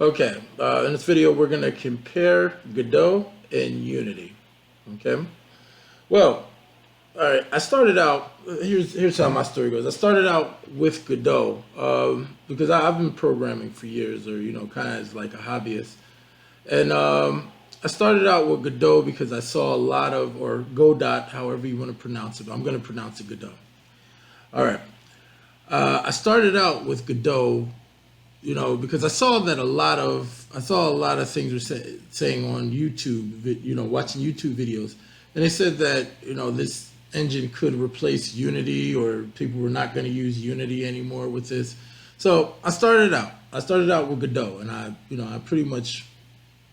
Okay, in this video we're going to compare Godot and Unity. Okay, well, all right. I started out. Here's how my story goes. I started out with Godot because I've been programming for years, or kind of as like a hobbyist. And I started out with Godot because I saw a lot of, or Godot, however you want to pronounce it. But I'm going to pronounce it Godot. All right. I started out with Godot, because I saw a lot of things were saying on YouTube, watching YouTube videos, and they said that this engine could replace Unity, or people were not going to use Unity anymore with this. So I started out. With Godot, and I pretty much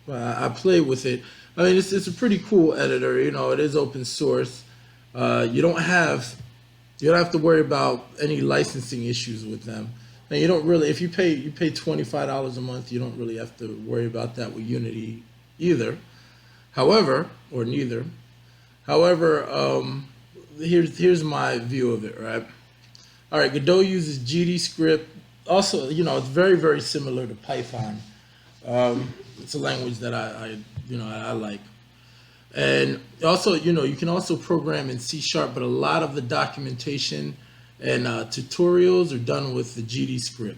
I play with it. I mean, it's a pretty cool editor. It is open source. You don't have to worry about any licensing issues with them. And you don't really, if you pay $25 a month, you don't really have to worry about that with Unity either. However, or neither. However, here's my view of it. Right. All right. Godot uses GD script. Also, it's very, very similar to Python. It's a language that I like. And also, you can also program in C#, but a lot of the documentation and tutorials are done with the GD script.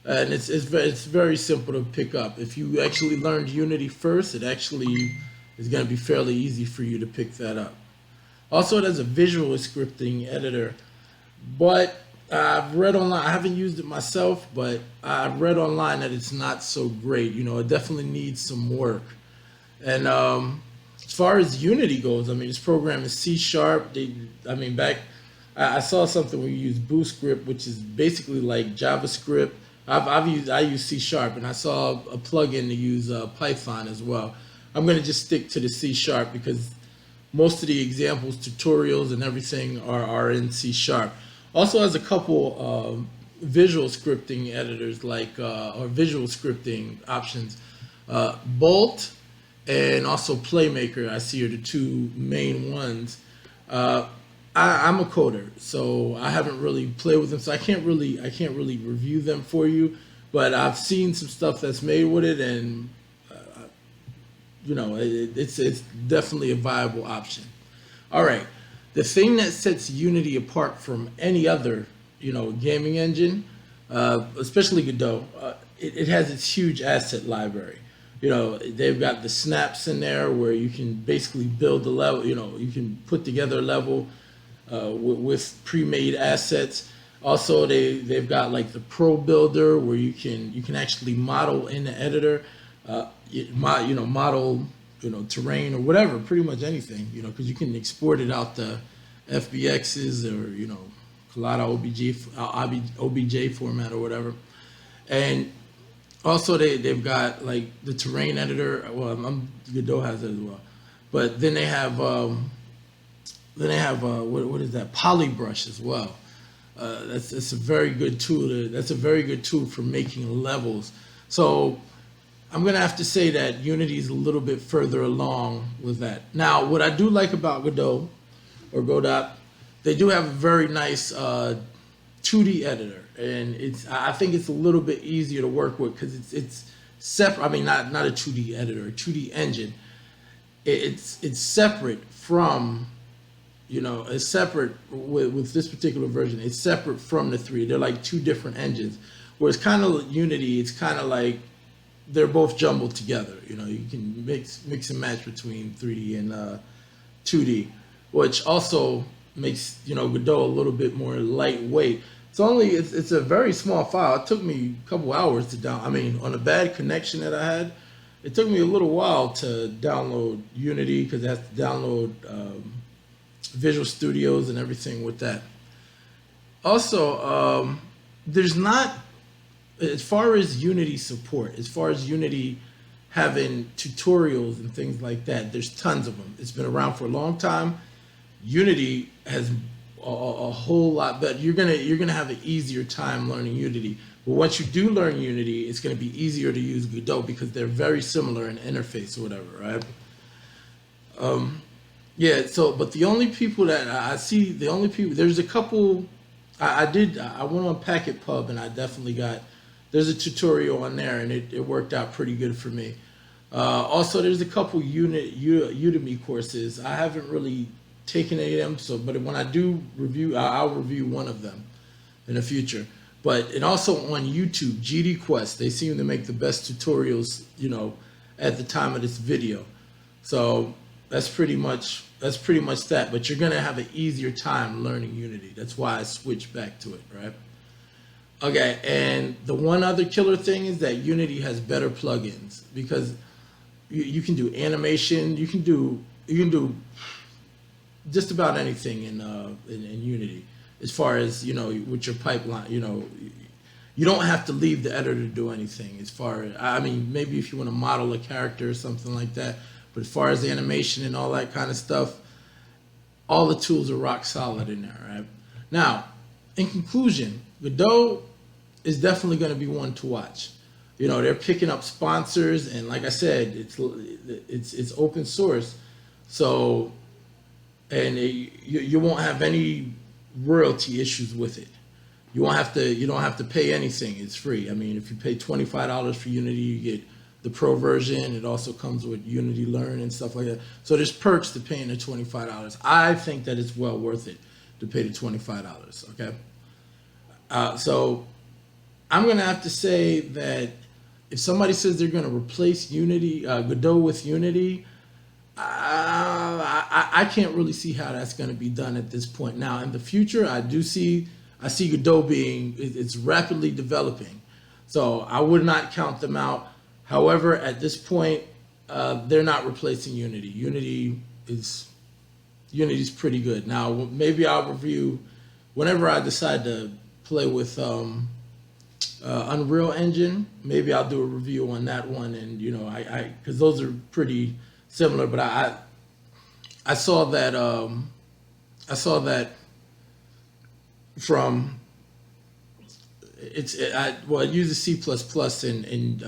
And it's very simple to pick up. If you actually learned Unity first, it actually is going to be fairly easy for you to pick that up. Also, it has a visual scripting editor, but I've read online, I haven't used it myself, but I've read online that it's not so great. It definitely needs some work. And as far as Unity goes, I mean, this program is C#. I saw something where you use BoostScript, which is basically like JavaScript. I use C#, and I saw a plugin to use Python as well. I'm going to just stick to the C# because most of the examples, tutorials, and everything are in C#. Also has a couple visual scripting editors or visual scripting options. Bolt and also Playmaker, I see, are the two main ones. I'm a coder, so I haven't really played with them, so I can't really review them for you. But I've seen some stuff that's made with it, and it's definitely a viable option. All right, the thing that sets Unity apart from any other gaming engine, especially Godot, it has its huge asset library. They've got the snaps in there where you can basically build a level. You can put together a level with pre-made assets. Also, they've got like the Pro Builder where you can actually model in the editor, model terrain or whatever, pretty much anything. Because you can export it out the FBXs or Collada OBJ format or whatever. And also they've got like the terrain editor. Well, Godot has it as well, but then they have what is that, Polybrush as well. That's a very good tool. That's a very good tool for making levels. So I'm gonna have to say that Unity is a little bit further along with that. Now, what I do like about Godot or Godot, they do have a very nice 2D editor, and I think it's a little bit easier to work with because it's separate. I mean, not a 2D editor, a 2D engine. It's separate from it's separate with this particular version. It's separate from the three. They're like two different engines. Whereas kind of Unity, it's kind of like they're both jumbled together. You can mix and match between 3D and 2D, which also makes Godot a little bit more lightweight. It's a very small file. It took me a couple hours to down. I mean, on a bad connection that I had, it took me a little while to download Unity because it has to download Visual Studios and everything with that. Also, there's not, as far as Unity support, as far as Unity having tutorials and things like that, there's tons of them. It's been around for a long time. Unity has a whole lot better. You're gonna have an easier time learning Unity. But once you do learn Unity, it's gonna be easier to use Godot because they're very similar in interface or whatever, right? Yeah. So, but the only people that I see, there's a couple. I went on Packet Pub and I definitely got there's a tutorial on there, and it worked out pretty good for me. Also, there's a couple Udemy courses. I haven't really taken any of them, but when I do review, I'll review one of them in the future. But and also on YouTube, GD Quest, they seem to make the best tutorials, at the time of this video. So that's pretty much that. But you're gonna have an easier time learning Unity. That's why I switched back to it, right? Okay, and the one other killer thing is that Unity has better plugins, because you can do animation, you can do just about anything in Unity, as far as with your pipeline. You don't have to leave the editor to do anything. As far as, I mean, maybe if you want to model a character or something like that, but as far as animation and all that kind of stuff, all the tools are rock solid in there, right? Now, in conclusion, Godot is definitely going to be one to watch. They're picking up sponsors, and like I said, it's open source, so you won't have any royalty issues with it. You don't have to pay anything. It's free. I mean, if you pay $25 for Unity, you get the Pro version. It also comes with Unity Learn and stuff like that. So there's perks to paying the $25. I think that it's well worth it to pay the $25. Okay. So I'm going to have to say that if somebody says they're going to replace Unity, Godot with Unity, I can't really see how that's going to be done at this point. Now, in the future, I see Godot it's rapidly developing. So I would not count them out. However, at this point, they're not replacing Unity. Unity's pretty good. Now, maybe I'll review whenever I decide to play with Unreal Engine. Maybe I'll do a review on that one, and because those are pretty similar. But I saw that from I use C++ in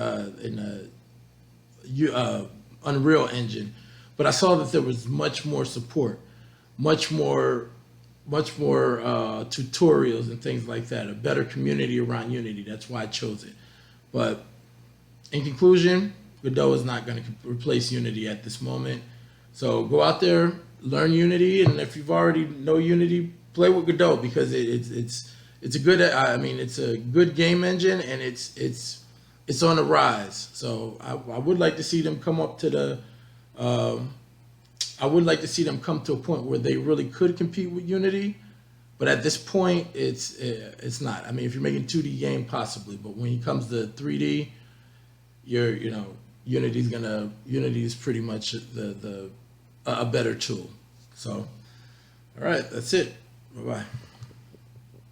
Unreal Engine, but I saw that there was much more support, much more tutorials and things like that, a better community around Unity. That's why I chose it. But in conclusion, Godot is not going to replace Unity at this moment. So go out there, learn Unity, and if you've already know Unity, play with Godot, because it's a good. I mean, it's a good game engine, and it's on the rise. So I would like to see them come up to the. I would like to see them come to a point where they really could compete with Unity, but at this point, it's not. I mean, if you're making 2D game, possibly, but when it comes to 3D, Unity is pretty much a better tool. So, all right, that's it. Bye-bye.